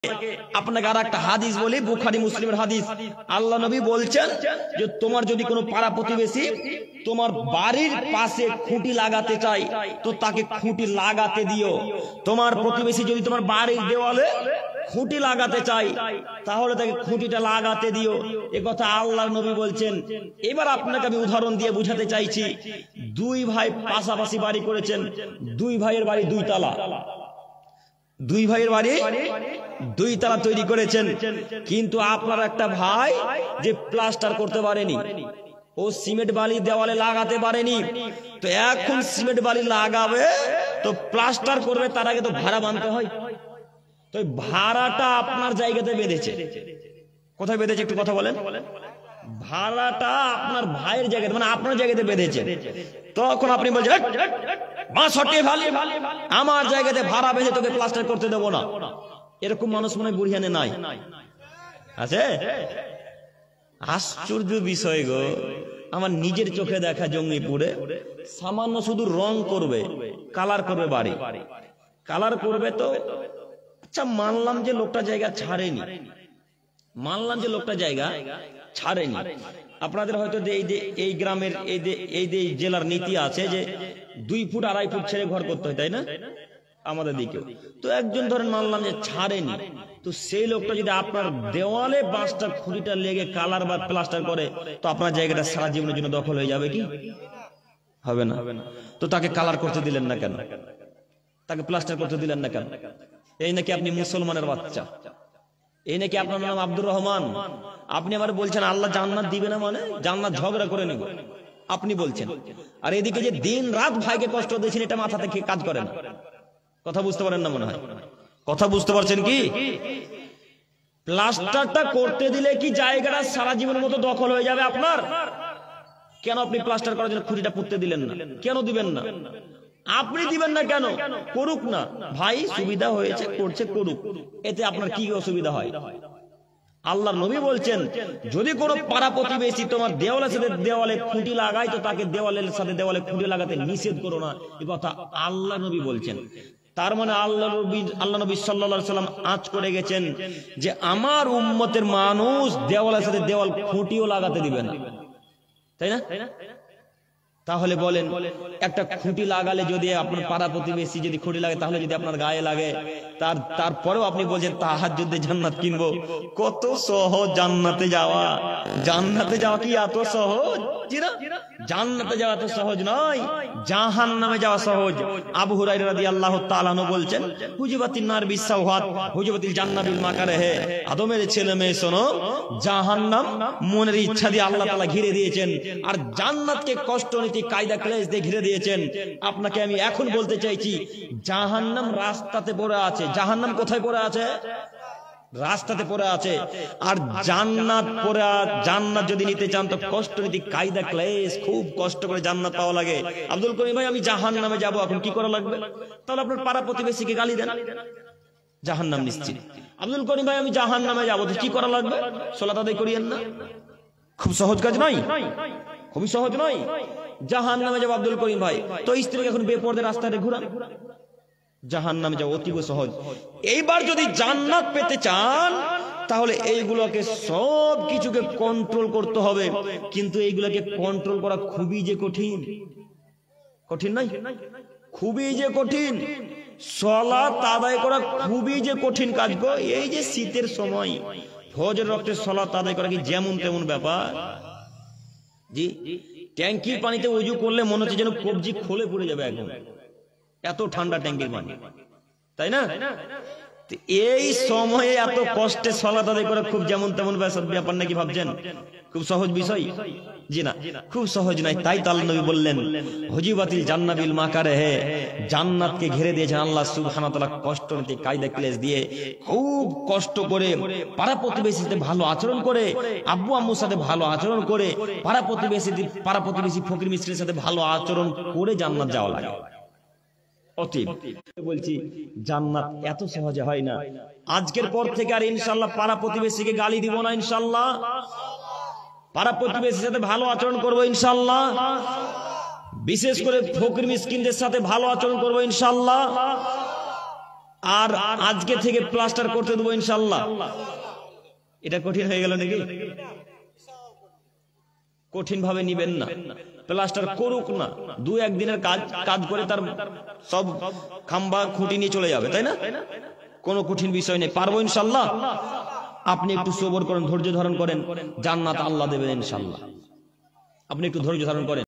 আপনাকে আর একটা হাদিস বলি, বুখারী মুসলিমের হাদিস। আল্লাহ নবী বলছেন যে তোমার যদি কোনো পাড়া প্রতিবেশী তোমার বাড়ির পাশে খুঁটি লাগাতে চাই তো তাকে খুঁটি লাগাতে দিও। তোমার প্রতিবেশী যদি তোমার বাড়ির দেওয়ালে খুঁটি লাগাতে চাই তাহলে তাকে খুঁটিটা লাগাতে দিও। এ কথা আল্লাহ নবী বলছেন। এবার আপনাকে আমি উদাহরণ দিয়ে বুঝাতে চাইছি। দুই ভাই পাশাপাশি বাড়ি করেছেন, দুই ভাইয়ের বাড়ি দুই তালা, দুই ভাইয়ের বাড়ি দুই তালা তৈরি করেছেন, কিন্তু আপনার একটা ভাই যে প্লাস্টার করতে পারেনি, ও সিমেন্ট বালি দেওয়ালে লাগাতে পারেনি, তো এখন সিমেন্ট বালি লাগাবে তো প্লাস্টার করবে, তার আগে তো ভাড়া বাঁধতে হয়। তো ভাড়াটা আপনার জায়গাতে বেঁধেছে। কোথায় বেঁধেছে একটু কথা বলেন? ভাড়াটা আপনার ভাইয়ের জায়গাতে, মানে আপনার জায়গাতে বেঁধেছে। তখন আপনি বলছেন আমার জায়গাতে ভাড়া বেঁধে তোকে প্লাস্টার করতে দেবো না। এরকম মানুষ মনে হয় বুড়িয়ানে নাই, আছে? আশ্চর্য বিষয় গো, আমার নিজের চোখে দেখা জঙ্গিপুরে সামান্য শুধু রং করবে, কালার করবে, বাড়ি কালার করবে। তো আচ্ছা মানলাম যে লোকটা জায়গা ছাড়েনি, মানলাম যে লোকটা জায়গা ছাড়েনি। আপনাদের হয়তো এই গ্রামের এই জেলার নীতি আছে যে 2 ফুট 2.5 ফুট ছেড়ে ঘর করতে হয়, তাই না? আমাদের দিকেও তো একজন ধরেন মানলাম যে ছাড়েনি, তো সেই লোকটা যদি আপনার দেওয়ালে বাঁশটা খুঁটিটা লেগে কালার বা প্লাস্টার করে তো আপনার জায়গাটা সারা জীবনের জন্য দখল হয়ে যাবে কি হবে না? তো তাকে কালার করতে দিলেন না কেন? তাকে প্লাস্টার করতে দিলেন না কেন? এই নাকি আপনি মুসলমানের বাচ্চা, এই নাকি আপনার নাম আব্দুর রহমান, আপনি আমার বলছেন আল্লাহ জান্নাত দিবে না, মানে জান্নাত ঝগড়া করে নিব আপনি বলছেন। আর এদিকে যে দিন রাত ভাইকে কষ্ট দিয়েছেন এটা মাথা থেকে কাজ করে না। কথা বুঝতে পারেন না মনে হয়? কথা বুঝতে পারছেন কি? প্লাস্টারটা করতে দিলে কি জায়গাটা সারা জীবনের মতো দখল হয়ে যাবে আপনার? কেন আপনি প্লাস্টার করার জন্য খুঁটিটা পুঁততে দিলেন না? কেন দিবেন না? আপনি দিবেন না কেন? করুক না ভাই, সুবিধা হয়েছে করছে, করুক, এতে আপনার কি অসুবিধা হয়? আল্লাহর নবী বলছেন যদি কোনো পাড়া প্রতিবেশী তোমার দেওয়ালের সাথে দেওয়ালে খুঁটি লাগায় তো তাকে দেওয়ালের সাথে দেওয়ালে খুঁটি লাগাতে নিষেধ করো না। এই কথা আল্লাহ নবী বলছেন। তার মানে আল্লাহ নবী সাল্লাল্লাহু আলাইহি সাল্লাম আঁচ করে গেছেন যে আমার উম্মতের মানুষ দেওয়ালের সাথে দেওয়াল খুঁটিও লাগাতে দিবে না, তাই না? তাহলে বলেন একটা খুঁটি লাগালে যদি আপনার পাড়া প্রতিবেশী যদি খুঁটি লাগে তাহলে যদি আপনার গায়ে লাগে, তারপরেও আপনি বলছেন তাহাজ্জুদে জান্নাত কিনবো। কত সহজ জান্নাতে যাওয়া! জান্নাতে যাওয়া কি এত সহজ? জান্নাতে যাওয়া তো সহজ নয়, জাহান্নামে যাওয়া সহজ। আবু হুরায়রা রাদিয়াল্লাহু তাআলা আনহু বলছেন হুজিবাতিন নার বিসাওয়াত হুজিবাতিল জান্নাত বিল মাকারিহ। আদমের ছেলে মেয়ে শোনো, জাহান্নাম মনের ইচ্ছা দিয়ে আল্লাহ তাআলা ঘিরে দিয়েছেন, আর জান্নাতকে কষ্ট নীতি কায়দা ক্লেশ দিয়ে ঘিরে দিয়েছেন। আপনাকে আমি এখন বলতে চাইছি জাহান্নাম রাস্তাতে পড়ে আছে। জাহান্নাম কোথায় পড়ে আছে? রাস্তাতে পড়ে আছে। আর জান্নাত পড়ে, জান্নাত যদি নিতে চান তো কষ্ট নীতি কায়দা ক্লেশ, খুব কষ্ট করে জান্নাত পাওয়া লাগে। আব্দুল করিম ভাই আমি জাহান্নামে যাব, এখন কি করা লাগবে? তাহলে আপনার পাড়া প্রতিবেশীকে গালি দেন, জাহান্নাম নিশ্চিত। আব্দুল করিম ভাই আমি জাহান্নামে যাব, তো কি করা লাগবে? সালাত আদায় করিয়েন না। খুব সহজ কাজ নয়, খুবই সহজ নয়। জাহান্নামে যাব আব্দুল করিম ভাই, তো স্ত্রীকে এখন বেপরদে রাস্তায় ঘুরান, জাহান্নামে যাওয়া অতীব সহজ। এইবার যদি জান্নাত পেতে চান তাহলে এইগুলোকে সব কিছুকে কন্ট্রোল করতে হবে, কিন্তু এইগুলোকে কন্ট্রোল করা খুবই যে কঠিন। কঠিন নয়, খুবই যে কঠিন। সালাত আদায় করা খুবই যে কঠিন কাজ গো। এই যে শীতের সময় ফজর ওয়াক্তে সালাত আদায় করা কি যেমন তেমন ব্যাপার? জি, ট্যাঙ্কির পানিতে ওযু করলে মনে হচ্ছে যেন কবজি খোলে পড়ে যাবে, এখন এত ঠান্ডা ট্যাঙ্কির পানি, তাই না? এই সময়ে এত কষ্টে সালাত আদায় করা খুব যেমন তেমন ব্যাপার নাকি ভাবছেন? খুব সহজ বিষয়? জি না, খুব সহজ নাই। তাই তো আল্লাহ নবী বললেন হুজিবাতিল জান্নাত বিল মাকারিহ, জান্নাতকে ঘিরে দিয়েছেন আল্লাহ সুবহানাহু ওয়া তাআলা কষ্ট নিতে কায়দা ক্লেশ দিয়ে, খুব কষ্ট করে পাড়া প্রতিবেশীর সাথে ভালো আচরণ করে, আব্বু আম্মুর সাথে ভালো আচরণ করে, পাড়া প্রতিবেশী ফকির মিসকিনের সাথে ভালো আচরণ করে জান্নাত যাওয়া লাগে। বলছি জান্নাত এত সহজে হয় না। আজকের পর থেকে আর ইনশাআল্লাহ পাড়া প্রতিবেশীকে গালি দিব না, ইনশাআল্লাহ পাড়া প্রতিবেশীর সাথে ভালো আচরণ করব ইনশাআল্লাহ, বিশেষ করে ফকির মিসকিনদের সাথে ভালো আচরণ করব ইনশাআল্লাহ। আর আজকে থেকে প্লাস্টার করতে দেবো ইনশাআল্লাহ। এটা কঠিন হয়ে গেল নাকি? কঠিন ভাবে নিবেন না, প্লাস্টার করুক না, 2-1 দিনের কাজ করে তার সব খাম্বা খুঁটি নিয়ে চলে যাবে, তাই না? কোনো কঠিন বিষয় নেই, পারবো ইনশাআল্লাহ। আপনি একটু সবর করেন, ধৈর্য ধারণ করেন, জান্নাত আল্লাহ দেবেন ইনশাআল্লাহ। আপনি একটু ধৈর্য ধারণ করেন।